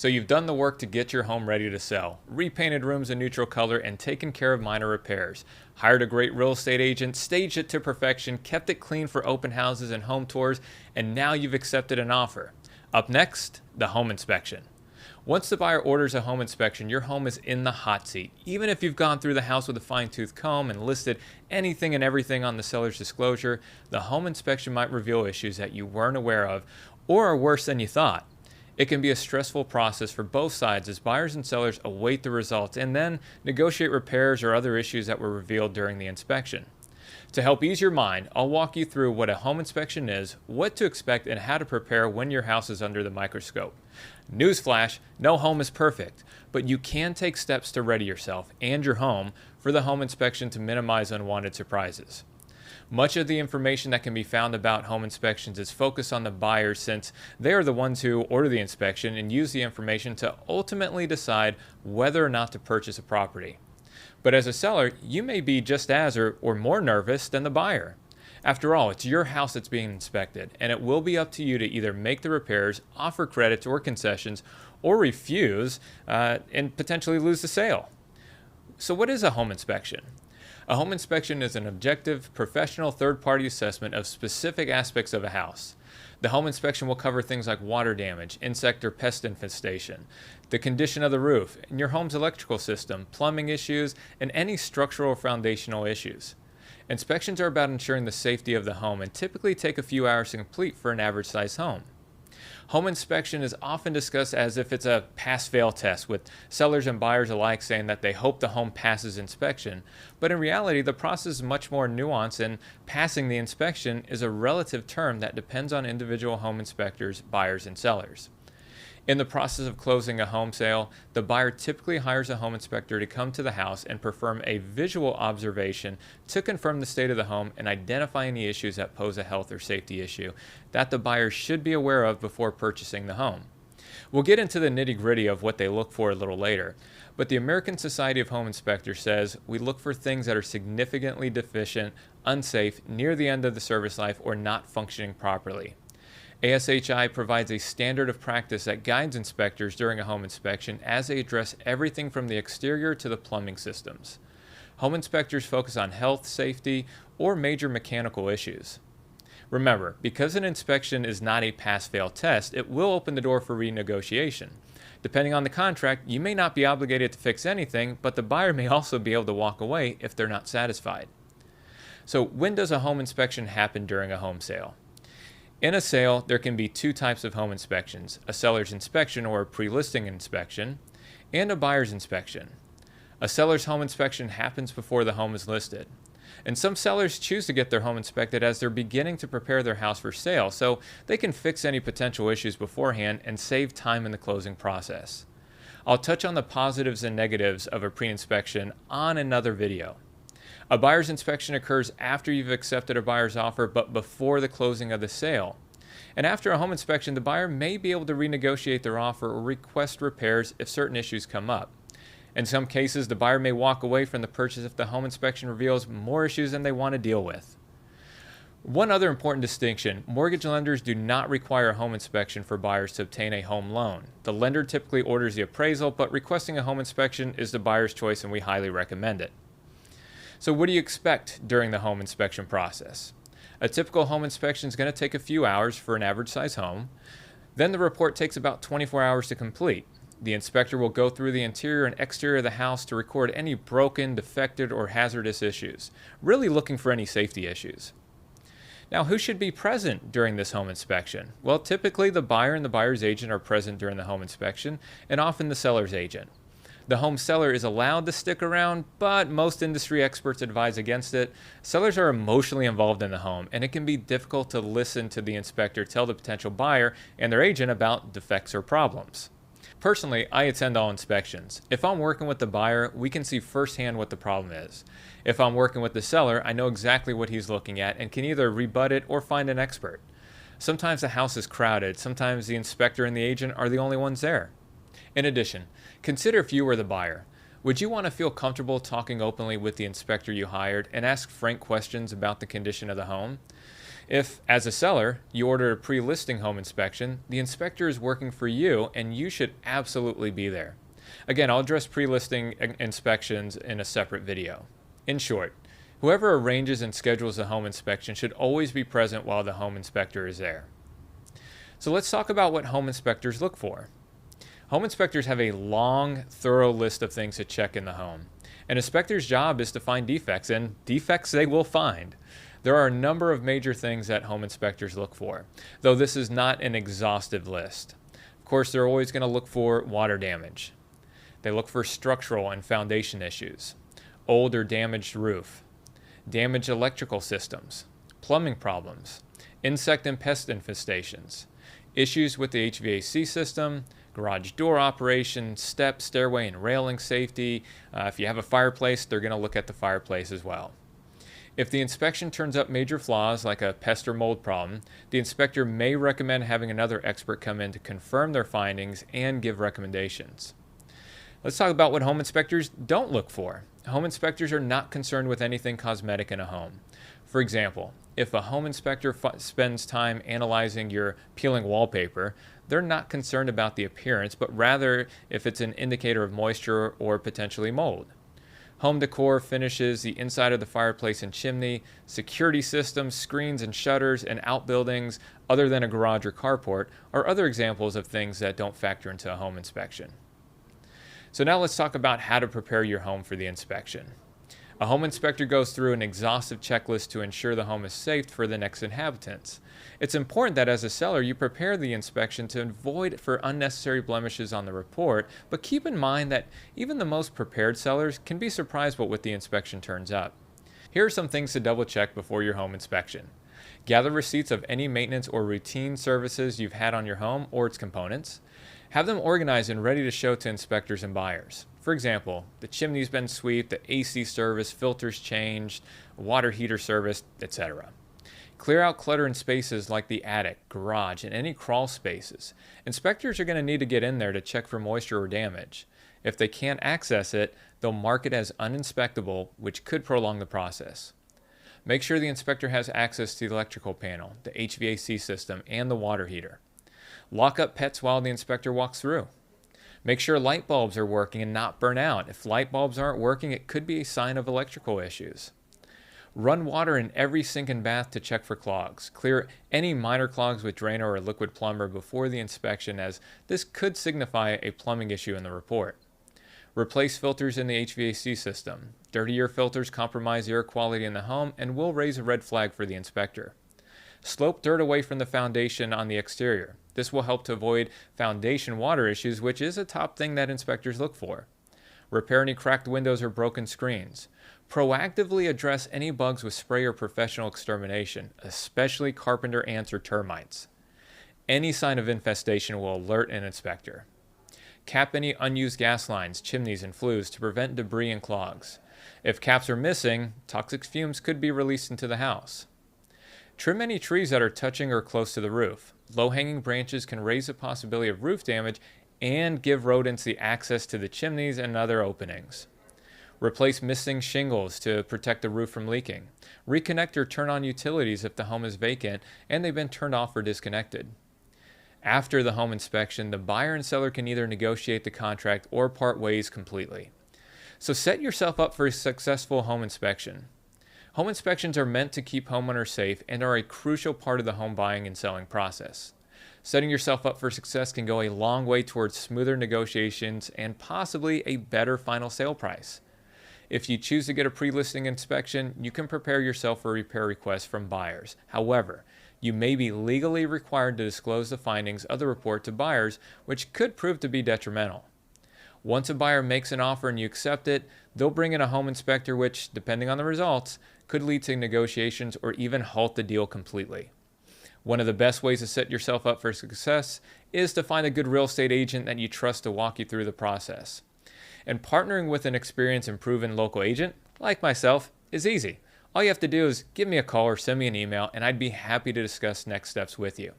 So you've done the work to get your home ready to sell, repainted rooms a neutral color, and taken care of minor repairs. Hired a great real estate agent, staged it to perfection, kept it clean for open houses and home tours, and now you've accepted an offer. Up next, the home inspection. Once the buyer orders a home inspection, your home is in the hot seat. Even if you've gone through the house with a fine-tooth comb and listed anything and everything on the seller's disclosure, the home inspection might reveal issues that you weren't aware of or are worse than you thought. It can be a stressful process for both sides as buyers and sellers await the results and then negotiate repairs or other issues that were revealed during the inspection. To help ease your mind, I'll walk you through what a home inspection is, what to expect, and how to prepare when your house is under the microscope. Newsflash, no home is perfect, but you can take steps to ready yourself and your home for the home inspection to minimize unwanted surprises. Much of the information that can be found about home inspections is focused on the buyers since they are the ones who order the inspection and use the information to ultimately decide whether or not to purchase a property. But as a seller, you may be just as or more nervous than the buyer. After all, it's your house that's being inspected, and it will be up to you to either make the repairs, offer credits or concessions, or refuse and potentially lose the sale. So what is a home inspection? A home inspection is an objective, professional third-party assessment of specific aspects of a house. The home inspection will cover things like water damage, insect or pest infestation, the condition of the roof, and your home's electrical system, plumbing issues, and any structural or foundational issues. Inspections are about ensuring the safety of the home and typically take a few hours to complete for an average-sized home. Home inspection is often discussed as if it's a pass-fail test, with sellers and buyers alike saying that they hope the home passes inspection. But in reality, the process is much more nuanced, and passing the inspection is a relative term that depends on individual home inspectors, buyers, and sellers. In the process of closing a home sale, the buyer typically hires a home inspector to come to the house and perform a visual observation to confirm the state of the home and identify any issues that pose a health or safety issue that the buyer should be aware of before purchasing the home. We'll get into the nitty-gritty of what they look for a little later, but the American Society of Home Inspectors says we look for things that are significantly deficient, unsafe, near the end of the service life, or not functioning properly. ASHI provides a standard of practice that guides inspectors during a home inspection as they address everything from the exterior to the plumbing systems. Home inspectors focus on health, safety, or major mechanical issues. Remember, because an inspection is not a pass-fail test, it will open the door for renegotiation. Depending on the contract, you may not be obligated to fix anything, but the buyer may also be able to walk away if they're not satisfied. So when does a home inspection happen during a home sale? In a sale, there can be two types of home inspections: a seller's inspection or a pre-listing inspection, and a buyer's inspection. A seller's home inspection happens before the home is listed. And some sellers choose to get their home inspected as they're beginning to prepare their house for sale, so they can fix any potential issues beforehand and save time in the closing process. I'll touch on the positives and negatives of a pre-inspection on another video. A buyer's inspection occurs after you've accepted a buyer's offer but before the closing of the sale. And after a home inspection, the buyer may be able to renegotiate their offer or request repairs if certain issues come up. In some cases, the buyer may walk away from the purchase if the home inspection reveals more issues than they want to deal with. One other important distinction: mortgage lenders do not require a home inspection for buyers to obtain a home loan. The lender typically orders the appraisal, but requesting a home inspection is the buyer's choice and we highly recommend it. So what do you expect during the home inspection process? A typical home inspection is going to take a few hours for an average size home. Then the report takes about 24 hours to complete. The inspector will go through the interior and exterior of the house to record any broken, defective, or hazardous issues, really looking for any safety issues. Now, who should be present during this home inspection? Well, typically the buyer and the buyer's agent are present during the home inspection, and often the seller's agent. The home seller is allowed to stick around, but most industry experts advise against it. Sellers are emotionally involved in the home, and it can be difficult to listen to the inspector tell the potential buyer and their agent about defects or problems. Personally, I attend all inspections. If I'm working with the buyer, we can see firsthand what the problem is. If I'm working with the seller, I know exactly what he's looking at and can either rebut it or find an expert. Sometimes the house is crowded. Sometimes the inspector and the agent are the only ones there. In addition, consider if you were the buyer. Would you want to feel comfortable talking openly with the inspector you hired and ask frank questions about the condition of the home? If, as a seller, you order a pre-listing home inspection, the inspector is working for you and you should absolutely be there. Again, I'll address pre-listing inspections in a separate video. In short, whoever arranges and schedules a home inspection should always be present while the home inspector is there. So let's talk about what home inspectors look for. Home inspectors have a long, thorough list of things to check in the home. An inspector's job is to find defects, and defects they will find. There are a number of major things that home inspectors look for, though this is not an exhaustive list. Of course, they're always going to look for water damage. They look for structural and foundation issues, old or damaged roof, damaged electrical systems, plumbing problems, insect and pest infestations, issues with the HVAC system, garage door operation, step, stairway, and railing safety. If you have a fireplace, they're going to look at the fireplace as well. If the inspection turns up major flaws like a pest or mold problem, the inspector may recommend having another expert come in to confirm their findings and give recommendations. Let's talk about what home inspectors don't look for. Home inspectors are not concerned with anything cosmetic in a home. For example, if a home inspector spends time analyzing your peeling wallpaper, they're not concerned about the appearance, but rather if it's an indicator of moisture or potentially mold. Home decor finishes, the inside of the fireplace and chimney, security systems, screens and shutters, and outbuildings other than a garage or carport are other examples of things that don't factor into a home inspection. So now let's talk about how to prepare your home for the inspection. A home inspector goes through an exhaustive checklist to ensure the home is safe for the next inhabitants. It's important that as a seller you prepare the inspection to avoid for unnecessary blemishes on the report, but keep in mind that even the most prepared sellers can be surprised by what the inspection turns up. Here are some things to double check before your home inspection. Gather receipts of any maintenance or routine services you've had on your home or its components. Have them organized and ready to show to inspectors and buyers. For example, the chimney's been swept, the AC service, filters changed, water heater serviced, etc. Clear out clutter in spaces like the attic, garage, and any crawl spaces. Inspectors are going to need to get in there to check for moisture or damage. If they can't access it, they'll mark it as uninspectable, which could prolong the process. Make sure the inspector has access to the electrical panel, the HVAC system, and the water heater. Lock up pets while the inspector walks through. Make sure light bulbs are working and not burn out. If light bulbs aren't working, it could be a sign of electrical issues. Run water in every sink and bath to check for clogs. Clear any minor clogs with drainer or liquid plumber before the inspection, as this could signify a plumbing issue in the report. Replace filters in the HVAC system. Dirty air filters compromise air quality in the home and will raise a red flag for the inspector. Slope dirt away from the foundation on the exterior. This will help to avoid foundation water issues, which is a top thing that inspectors look for. Repair any cracked windows or broken screens. Proactively address any bugs with spray or professional extermination, especially carpenter ants or termites. Any sign of infestation will alert an inspector. Cap any unused gas lines, chimneys, and flues to prevent debris and clogs. If caps are missing, toxic fumes could be released into the house. Trim any trees that are touching or close to the roof. Low-hanging branches can raise the possibility of roof damage and give rodents the access to the chimneys and other openings. Replace missing shingles to protect the roof from leaking. Reconnect or turn on utilities if the home is vacant and they've been turned off or disconnected. After the home inspection, the buyer and seller can either negotiate the contract or part ways completely. So set yourself up for a successful home inspection. Home inspections are meant to keep homeowners safe and are a crucial part of the home buying and selling process. Setting yourself up for success can go a long way towards smoother negotiations and possibly a better final sale price. If you choose to get a pre-listing inspection, you can prepare yourself for repair requests from buyers. However, you may be legally required to disclose the findings of the report to buyers, which could prove to be detrimental. Once a buyer makes an offer and you accept it, they'll bring in a home inspector, which, depending on the results, could lead to negotiations or even halt the deal completely. One of the best ways to set yourself up for success is to find a good real estate agent that you trust to walk you through the process. And partnering with an experienced and proven local agent, like myself, is easy. All you have to do is give me a call or send me an email, and I'd be happy to discuss next steps with you.